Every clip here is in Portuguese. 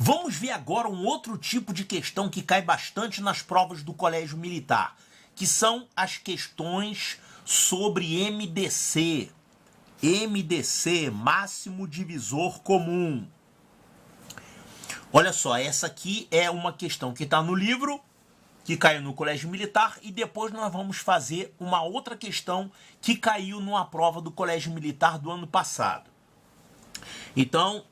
Vamos ver agora um outro tipo de questão que cai bastante nas provas do Colégio Militar, que são as questões sobre MDC. MDC, máximo divisor comum. Olha só, essa aqui é uma questão que está no livro, que caiu no Colégio Militar, e depois nós vamos fazer uma outra questão que caiu numa prova do Colégio Militar do ano passado. Então,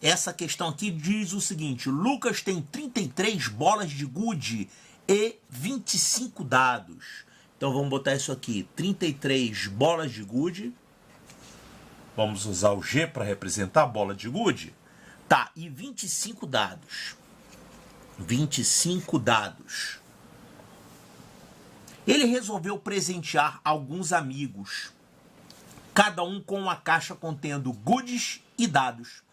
essa questão aqui diz o seguinte: Lucas tem 33 bolas de gude e 25 dados. Então vamos botar isso aqui, 33 bolas de gude. Vamos usar o G para representar a bola de gude. Tá, e 25 dados. 25 dados. Ele resolveu presentear alguns amigos, cada um com uma caixa contendo goodies e dados.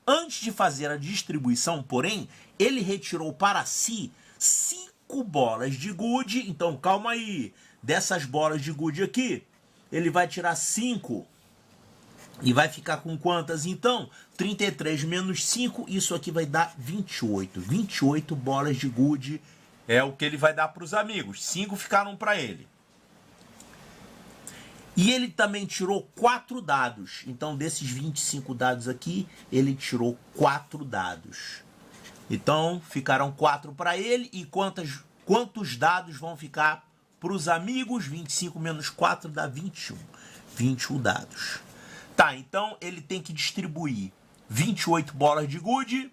Antes de fazer a distribuição, porém, ele retirou para si 5 bolas de gude. Então, calma aí. Dessas bolas de gude aqui, ele vai tirar 5. E vai ficar com quantas, então? 33 menos 5, isso aqui vai dar 28. 28 bolas de gude é o que ele vai dar para os amigos. 5 ficaram para ele. E ele também tirou 4 dados. Então, desses 25 dados aqui, ele tirou 4 dados. Então, ficaram 4 para ele. E quantos dados vão ficar para os amigos? 25 menos 4 dá 21. 21 dados. Tá, então ele tem que distribuir 28 bolas de gude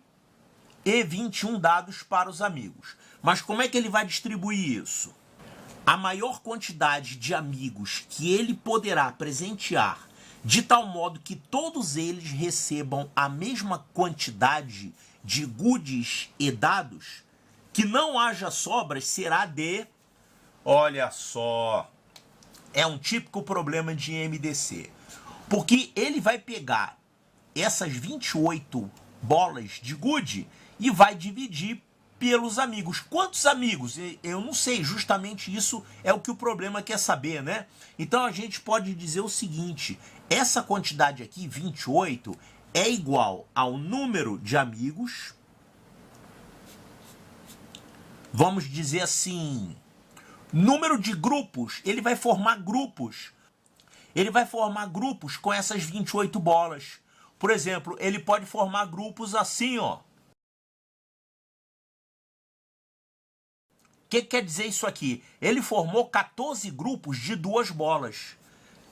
e 21 dados para os amigos. Mas como é que ele vai distribuir isso? A maior quantidade de amigos que ele poderá presentear, de tal modo que todos eles recebam a mesma quantidade de goodies e dados, que não haja sobras, será de... Olha só, é um típico problema de MDC. Porque ele vai pegar essas 28 bolas de gude e vai dividir pelos amigos. Quantos amigos? Eu não sei, justamente isso é o que o problema quer saber, né? Então a gente pode dizer o seguinte: essa quantidade aqui, 28, é igual ao número de amigos. Vamos dizer assim, número de grupos, ele vai formar grupos. Ele vai formar grupos com essas 28 bolas. Por exemplo, ele pode formar grupos assim, ó. O que quer dizer isso aqui? Ele formou 14 grupos de 2 bolas.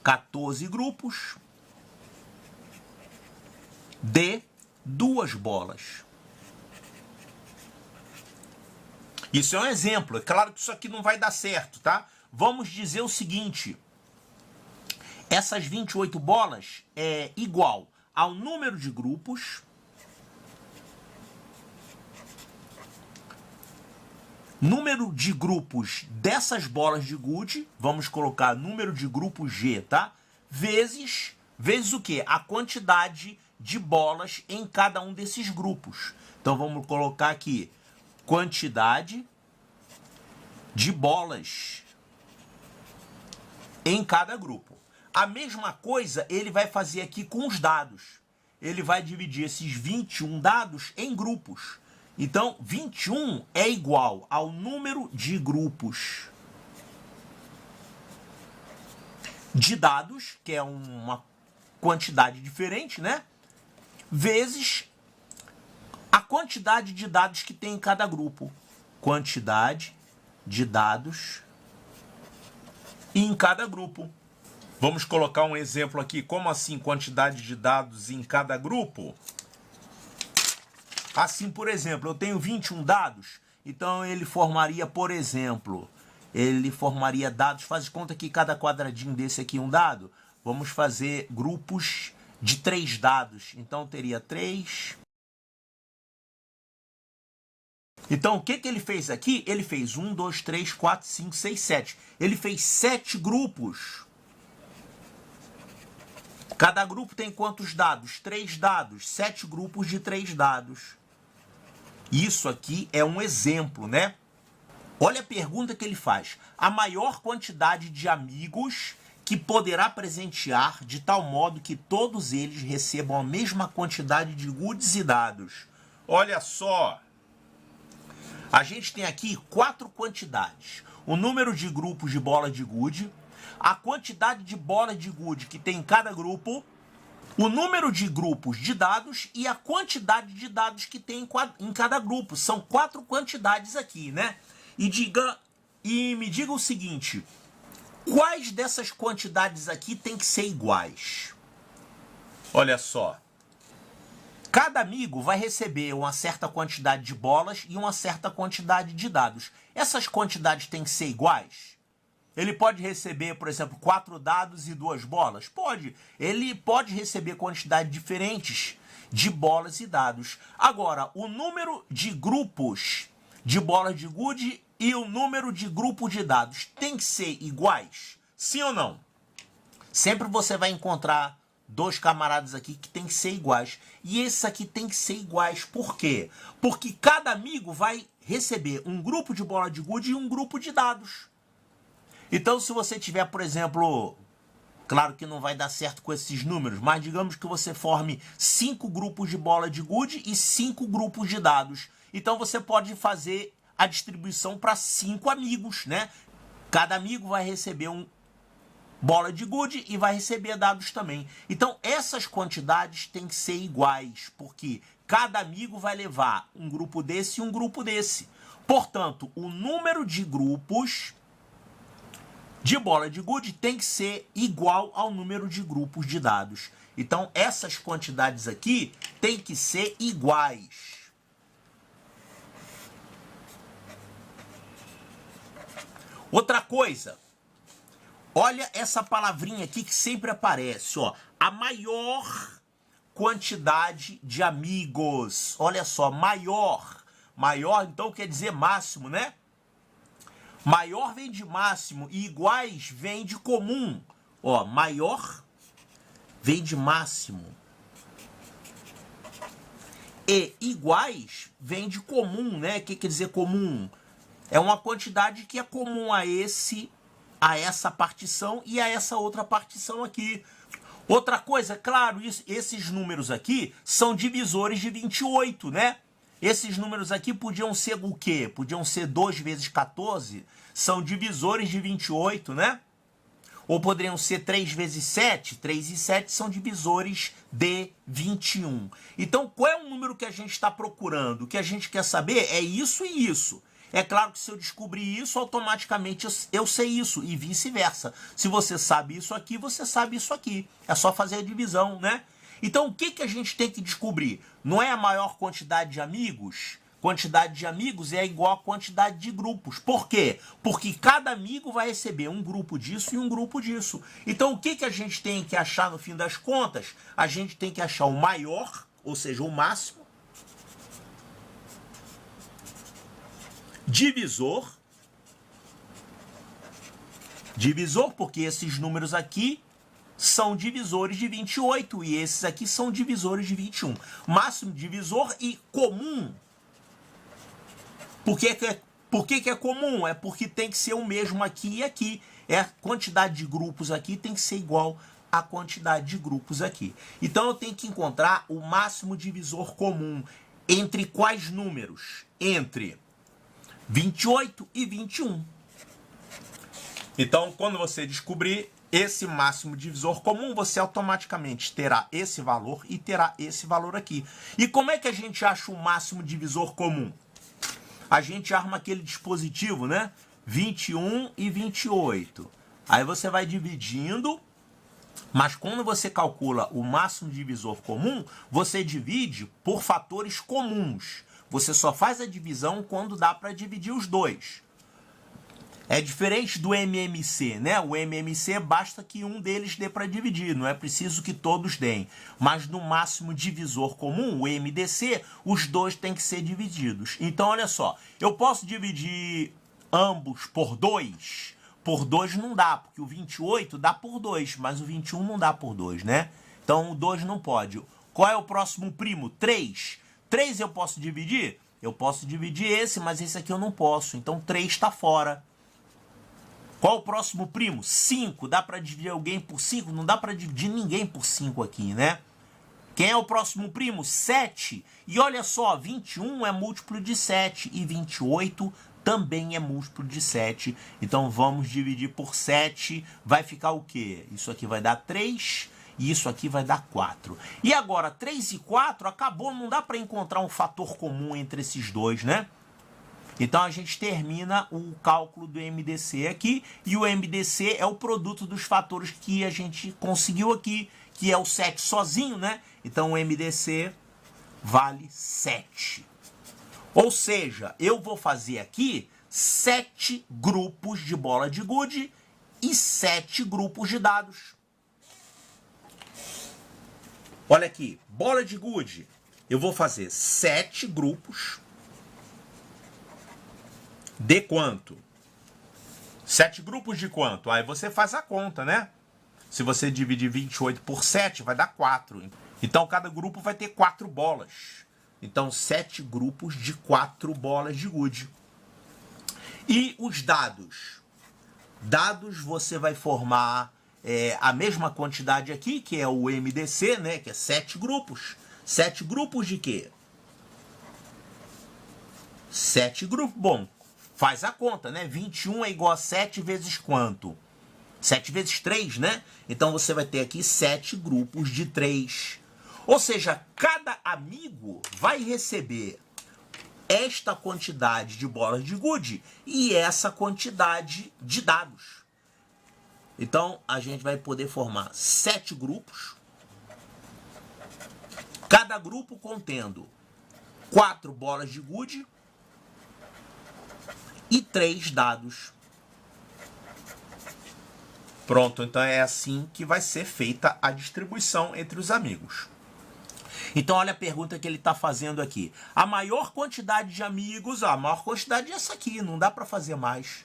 14 grupos de 2 bolas. Isso é um exemplo. É claro que isso aqui não vai dar certo, tá? Vamos dizer o seguinte: essas 28 bolas é igual ao número de grupos dessas bolas de gude, vamos colocar número de grupos G, tá? Vezes o quê? A quantidade de bolas em cada um desses grupos. Então vamos colocar aqui quantidade de bolas em cada grupo. A mesma coisa ele vai fazer aqui com os dados. Ele vai dividir esses 21 dados em grupos. Então, 21 é igual ao número de grupos de dados, que é uma quantidade diferente, né? Vezes a quantidade de dados que tem em cada grupo. Quantidade de dados em cada grupo. Vamos colocar um exemplo aqui. Como assim quantidade de dados em cada grupo? Assim, por exemplo, eu tenho 21 dados. Então, ele formaria, por exemplo, ele formaria dados. Faz de conta que cada quadradinho desse aqui é um dado. Vamos fazer grupos de 3 dados. Então, teria 3. Então, o que ele fez aqui? Ele fez 1, 2, 3, 4, 5, 6, 7. Ele fez 7 grupos. Cada grupo tem quantos dados? 3 dados. 7 grupos de 3 dados. Isso aqui é um exemplo, né? Olha a pergunta que ele faz. A maior quantidade de amigos que poderá presentear de tal modo que todos eles recebam a mesma quantidade de goodies e dados. olha só. A gente tem aqui 4 quantidades. O número de grupos de bola de gude, a quantidade de bola de gude que tem em cada grupo, o número de grupos de dados e a quantidade de dados que tem em cada grupo. São 4 quantidades aqui, né? E me diga o seguinte, quais dessas quantidades aqui tem que ser iguais? Olha só. Cada amigo vai receber uma certa quantidade de bolas e uma certa quantidade de dados. Essas quantidades têm que ser iguais? Ele pode receber, por exemplo, 4 dados e 2 bolas? Pode. Ele pode receber quantidades diferentes de bolas e dados. Agora, o número de grupos de bolas de gude e o número de grupos de dados tem que ser iguais? Sim ou não? Sempre você vai encontrar 2 camaradas aqui que tem que ser iguais. E esses aqui tem que ser iguais. Por quê? Porque cada amigo vai receber um grupo de bola de gude e um grupo de dados. Então, se você tiver, por exemplo, claro que não vai dar certo com esses números, mas digamos que você forme 5 grupos de bola de gude e 5 grupos de dados. Então, você pode fazer a distribuição para 5 amigos, né? Cada amigo vai receber um bola de gude e vai receber dados também. Então, essas quantidades têm que ser iguais, porque cada amigo vai levar um grupo desse e um grupo desse. Portanto, o número de grupos de bola de gude tem que ser igual ao número de grupos de dados. Então, essas quantidades aqui têm que ser iguais. Outra coisa, olha essa palavrinha aqui que sempre aparece, ó. A maior quantidade de amigos. Olha só, maior. Maior, então, quer dizer máximo, né? Maior vem de máximo e iguais vem de comum. Ó, maior vem de máximo. E iguais vem de comum, né? O que quer dizer comum? É uma quantidade que é comum a essa partição e a essa outra partição aqui. Outra coisa, claro, esses números aqui são divisores de 28, né? Esses números aqui podiam ser o quê? Podiam ser 2 vezes 14, são divisores de 28, né? Ou poderiam ser 3 vezes 7, 3 e 7 são divisores de 21. Então, qual é o número que a gente está procurando? O que a gente quer saber é isso e isso. É claro que se eu descobrir isso, automaticamente eu sei isso e vice-versa. Se você sabe isso aqui, você sabe isso aqui. É só fazer a divisão, né? Então, o que a gente tem que descobrir? Não é a maior quantidade de amigos? Quantidade de amigos é igual a quantidade de grupos. Por quê? Porque cada amigo vai receber um grupo disso e um grupo disso. Então, o que a gente tem que achar no fim das contas? A gente tem que achar o maior, ou seja, o máximo, divisor, porque esses números aqui são divisores de 28 e esses aqui são divisores de 21. Máximo divisor e comum. Por que é comum? É porque tem que ser o mesmo aqui e aqui. A quantidade de grupos aqui tem que ser igual à quantidade de grupos aqui. Então eu tenho que encontrar o máximo divisor comum entre quais números? Entre 28 e 21. Então, quando você descobrir esse máximo divisor comum, você automaticamente terá esse valor e terá esse valor aqui. E como é que a gente acha o máximo divisor comum? A gente arma aquele dispositivo, né? 21 e 28. Aí você vai dividindo, mas quando você calcula o máximo divisor comum, você divide por fatores comuns. Você só faz a divisão quando dá para dividir os dois. É diferente do MMC, né? O MMC basta que um deles dê para dividir, não é preciso que todos deem. Mas no máximo divisor comum, o MDC, os dois têm que ser divididos. Então, olha só, eu posso dividir ambos por 2? Por 2 não dá, porque o 28 dá por 2, mas o 21 não dá por 2, né? Então, o 2 não pode. Qual é o próximo primo? 3. 3 eu posso dividir? Eu posso dividir esse, mas esse aqui eu não posso. Então, 3 está fora. Qual o próximo primo? 5. Dá para dividir alguém por 5? Não dá para dividir ninguém por 5 aqui, né? Quem é o próximo primo? 7. E olha só, 21 é múltiplo de 7 e 28 também é múltiplo de 7. Então vamos dividir por 7. Vai ficar o quê? Isso aqui vai dar 3 e isso aqui vai dar 4. E agora, 3 e 4 acabou, não dá para encontrar um fator comum entre esses dois, né? Então a gente termina o cálculo do MDC aqui, e o MDC é o produto dos fatores que a gente conseguiu aqui, que é o 7 sozinho, né? Então o MDC vale 7. Ou seja, eu vou fazer aqui 7 grupos de bola de gude e 7 grupos de dados. Olha aqui, bola de gude, eu vou fazer 7 grupos. De quanto? 7 grupos de quanto? Aí você faz a conta, né? Se você dividir 28 por 7, vai dar 4. Então, cada grupo vai ter 4 bolas. Então, 7 grupos de 4 bolas de gude. E os dados? Dados você vai formar a mesma quantidade aqui, que é o MDC, né? Que é 7 grupos. 7 grupos de quê? 7 grupos. Bom, faz a conta, né? 21 é igual a 7 vezes quanto? 7 vezes 3, né? Então você vai ter aqui 7 grupos de 3. Ou seja, cada amigo vai receber esta quantidade de bolas de gude e essa quantidade de dados. Então a gente vai poder formar 7 grupos, cada grupo contendo 4 bolas de gude e 3 dados. Pronto, então é assim que vai ser feita a distribuição entre os amigos. Então olha a pergunta que ele está fazendo aqui. A maior quantidade de amigos, a maior quantidade é essa aqui, não dá para fazer mais.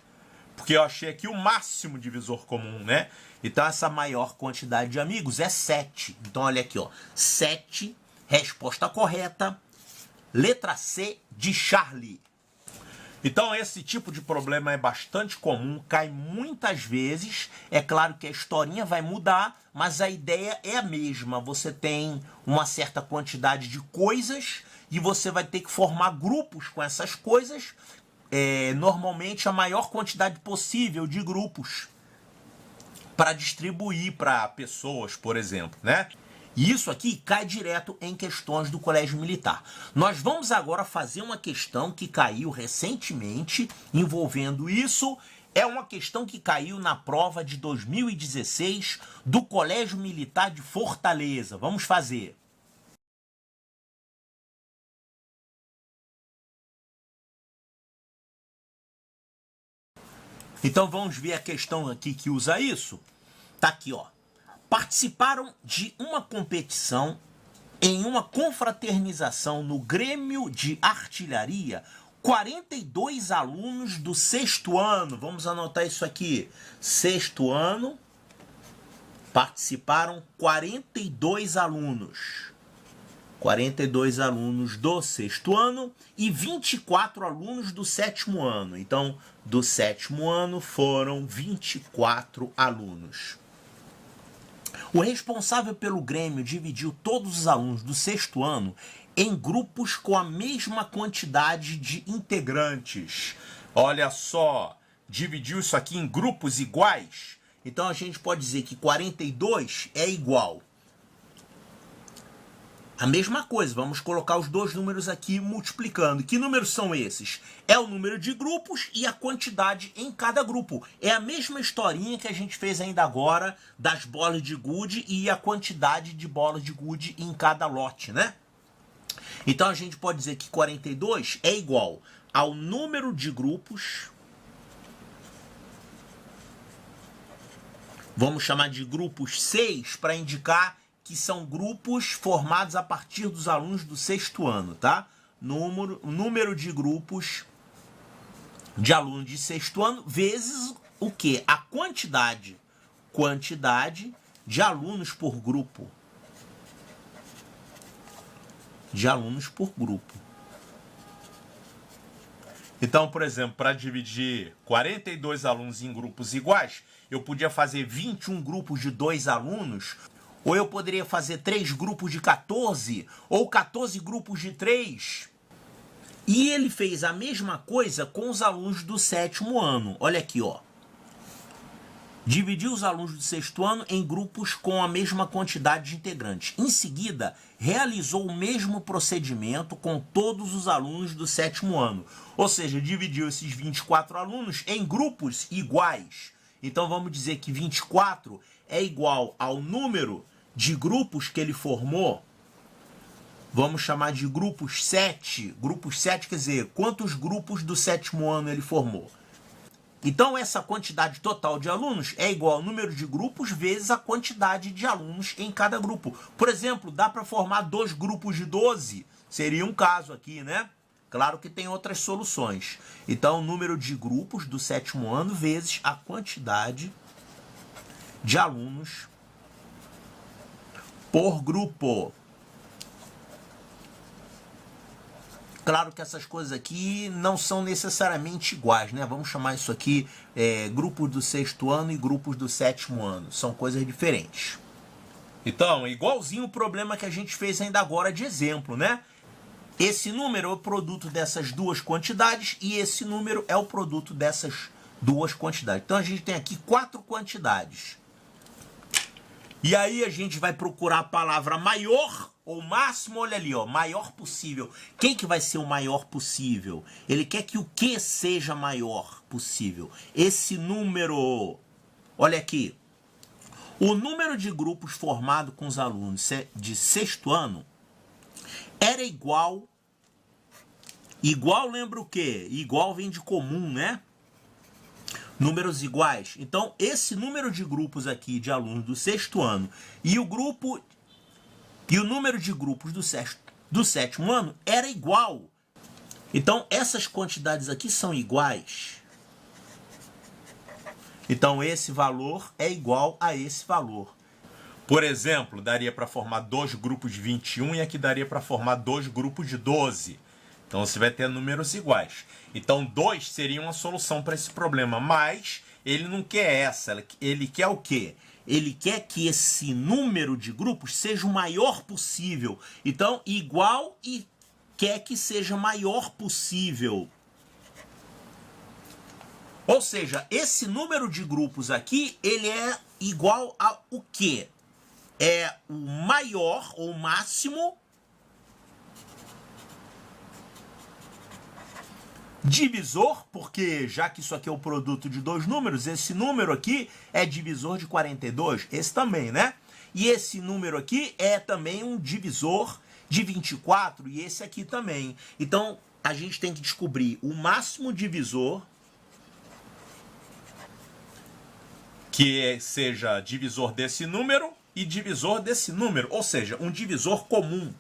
Porque eu achei aqui o máximo divisor comum, né? Então essa maior quantidade de amigos é 7. Então olha aqui, ó, 7, resposta correta, letra C de Charlie. Então esse tipo de problema é bastante comum, cai muitas vezes. É claro que a historinha vai mudar, mas a ideia é a mesma. Você tem uma certa quantidade de coisas e você vai ter que formar grupos com essas coisas. Normalmente a maior quantidade possível de grupos para distribuir para pessoas, por exemplo, né? E isso aqui cai direto em questões do colégio militar. Nós vamos agora fazer uma questão que caiu recentemente envolvendo isso. É uma questão que caiu na prova de 2016 do Colégio Militar de Fortaleza. Vamos fazer. Então vamos ver a questão aqui que usa isso. Tá aqui, ó. Participaram de uma competição em uma confraternização no Grêmio de Artilharia 42 alunos do 6º ano. Vamos anotar isso aqui. 6º ano, participaram 42 alunos. 42 alunos do 6º ano e 24 alunos do 7º ano. Então, do 7º ano foram 24 alunos. O responsável pelo Grêmio dividiu todos os alunos do 6º ano em grupos com a mesma quantidade de integrantes. Olha só, dividiu isso aqui em grupos iguais. Então a gente pode dizer que 42 é igual. A mesma coisa, vamos colocar os dois números aqui multiplicando. Que números são esses? É o número de grupos e a quantidade em cada grupo. É a mesma historinha que a gente fez ainda agora das bolas de gude e a quantidade de bolas de gude em cada lote, né? Então a gente pode dizer que 42 é igual ao número de grupos. Vamos chamar de grupos 6 para indicar que são grupos formados a partir dos alunos do 6º ano, tá? Número de grupos de alunos de 6º ano vezes o quê? A quantidade de alunos por grupo. De alunos por grupo. Então, por exemplo, para dividir 42 alunos em grupos iguais, eu podia fazer 21 grupos de 2 alunos, Ou eu poderia fazer 3 grupos de 14, ou 14 grupos de 3. E ele fez a mesma coisa com os alunos do 7º ano. Olha aqui, ó. Dividiu os alunos do 6º ano em grupos com a mesma quantidade de integrantes. Em seguida, realizou o mesmo procedimento com todos os alunos do 7º ano. Ou seja, dividiu esses 24 alunos em grupos iguais. Então vamos dizer que 24 é igual ao número de grupos que ele formou. Vamos chamar de grupos 7. Grupos 7 quer dizer quantos grupos do 7º ano ele formou. Então essa quantidade total de alunos é igual ao número de grupos vezes a quantidade de alunos em cada grupo. Por exemplo, dá para formar 2 grupos de 12? Seria um caso aqui, né? Claro que tem outras soluções. Então o número de grupos do 7º ano vezes a quantidade de alunos por grupo. Claro que essas coisas aqui não são necessariamente iguais, né? Vamos chamar isso aqui grupos do 6º ano e grupos do 7º ano. São coisas diferentes. Então, igualzinho o problema que a gente fez ainda agora de exemplo, né? Esse número é o produto dessas duas quantidades e esse número é o produto dessas duas quantidades. Então, a gente tem aqui 4 quantidades. E aí a gente vai procurar a palavra maior ou máximo, olha ali, ó, maior possível. Quem que vai ser o maior possível? Ele quer que o que seja maior possível? Esse número, olha aqui, o número de grupos formado com os alunos de 6º ano era igual lembra o quê? Igual vem de comum, né? Números iguais. Então, esse número de grupos aqui de alunos do 6º ano e o número de grupos do 7º ano era igual. Então, essas quantidades aqui são iguais. Então, esse valor é igual a esse valor. Por exemplo, daria para formar 2 grupos de 21 e aqui daria para formar 2 grupos de 12. Então, você vai ter números iguais. Então, 2 seria uma solução para esse problema, mas ele não quer essa. Ele quer o quê? Ele quer que esse número de grupos seja o maior possível. Então, igual e quer que seja maior possível. Ou seja, esse número de grupos aqui, ele é igual a o quê? É o maior ou máximo divisor, porque já que isso aqui é o produto de 2 números, esse número aqui é divisor de 42, esse também, né? E esse número aqui é também um divisor de 24, e esse aqui também. Então, a gente tem que descobrir o máximo divisor, que seja divisor desse número e divisor desse número, ou seja, um divisor comum.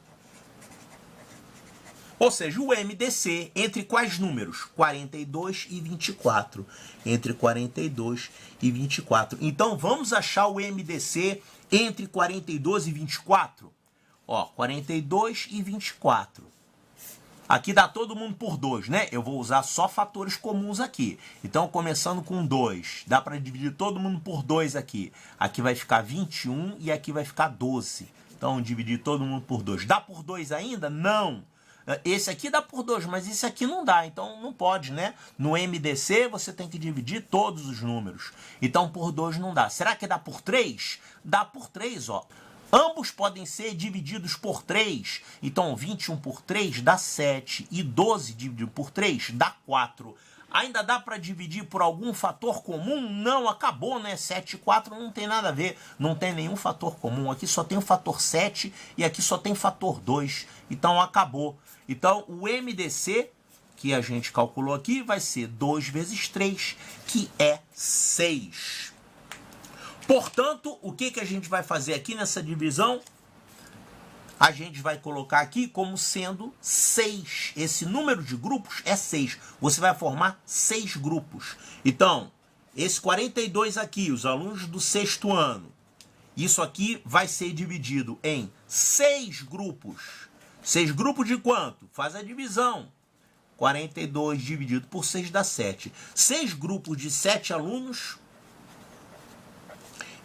Ou seja, o MDC entre quais números? 42 e 24. Entre 42 e 24. Então, vamos achar o MDC entre 42 e 24? Ó, 42 e 24. Aqui dá todo mundo por 2, né? Eu vou usar só fatores comuns aqui. Então, começando com 2, dá para dividir todo mundo por 2 aqui. Aqui vai ficar 21 e aqui vai ficar 12. Então, dividir todo mundo por 2. Dá por 2 ainda? Não. Esse aqui dá por 2, mas esse aqui não dá, então não pode, né? No MDC você tem que dividir todos os números. Então por 2 não dá. Será que dá por 3? Dá por 3, ó. Ambos podem ser divididos por 3. Então 21 por 3 dá 7 e 12 dividido por 3 dá 4. Ainda dá para dividir por algum fator comum? Não, acabou, né? 7 e 4 não tem nada a ver. Não tem nenhum fator comum. Aqui só tem o fator 7 e aqui só tem fator 2. Então acabou. Então o MDC que a gente calculou aqui vai ser 2 vezes 3, que é 6. Portanto, o que a gente vai fazer aqui nessa divisão? A gente vai colocar aqui como sendo 6. Esse número de grupos é 6. Você vai formar 6 grupos. Então, esse 42 aqui, os alunos do 6º ano, isso aqui vai ser dividido em 6 grupos. 6 grupos de quanto? Faz a divisão. 42 dividido por 6 dá 7. 6 grupos de 7 alunos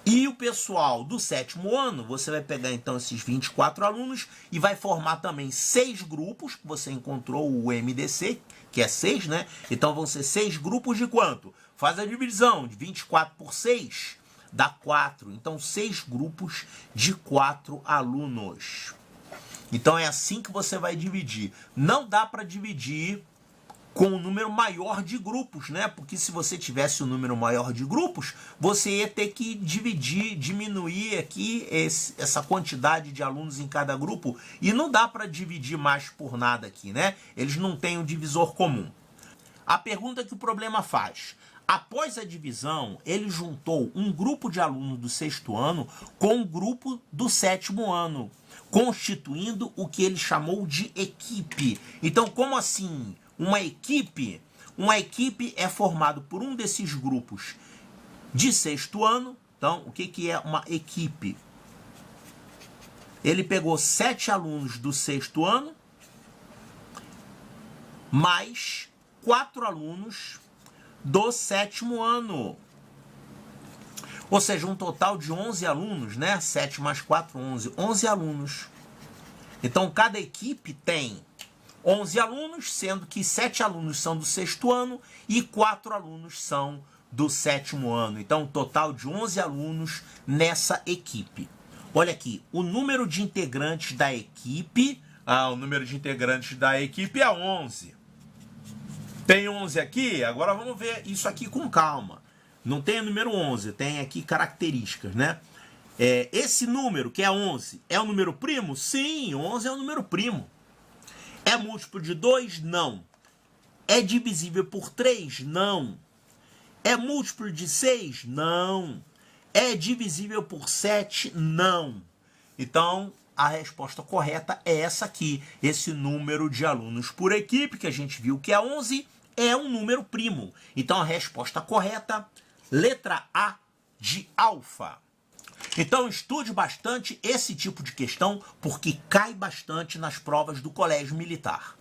E o pessoal do 7º ano, você vai pegar então esses 24 alunos e vai formar também 6 grupos, que você encontrou o MDC, que é 6, né? Então vão ser 6 grupos de quanto? Faz a divisão de 24 por 6, dá 4. Então 6 grupos de 4 alunos. Então é assim que você vai dividir. Não dá para dividir com um número maior de grupos, né? Porque se você tivesse um número maior de grupos, você ia ter que diminuir aqui essa quantidade de alunos em cada grupo, e não dá para dividir mais por nada aqui, né? Eles não têm um divisor comum. A pergunta que o problema faz: após a divisão, ele juntou um grupo de alunos do 6º ano com um grupo do 7º ano, constituindo o que ele chamou de equipe. Então, como assim? Uma equipe é formada por um desses grupos de 6º ano. Então, o que é uma equipe? Ele pegou 7 alunos do 6º ano, mais 4 alunos do 7º ano. Ou seja, um total de 11 alunos, né? 7 mais 4, 11. 11 alunos. Então, cada equipe tem 11 alunos, sendo que 7 alunos são do 6º ano e 4 alunos são do 7º ano. Então, um total de 11 alunos nessa equipe. Olha aqui, o número de integrantes da equipe... o número de integrantes da equipe é 11. Tem 11 aqui? Agora vamos ver isso aqui com calma. Não tem o número 11, tem aqui características, né? Esse número, que é 11, é um número primo? Sim, 11 é um número primo. É múltiplo de 2? Não. É divisível por 3? Não. É múltiplo de 6? Não. É divisível por 7? Não. Então, a resposta correta é essa aqui. Esse número de alunos por equipe, que a gente viu que é 11, é um número primo. Então, a resposta correta, letra A de alfa. Então estude bastante esse tipo de questão, porque cai bastante nas provas do colégio militar.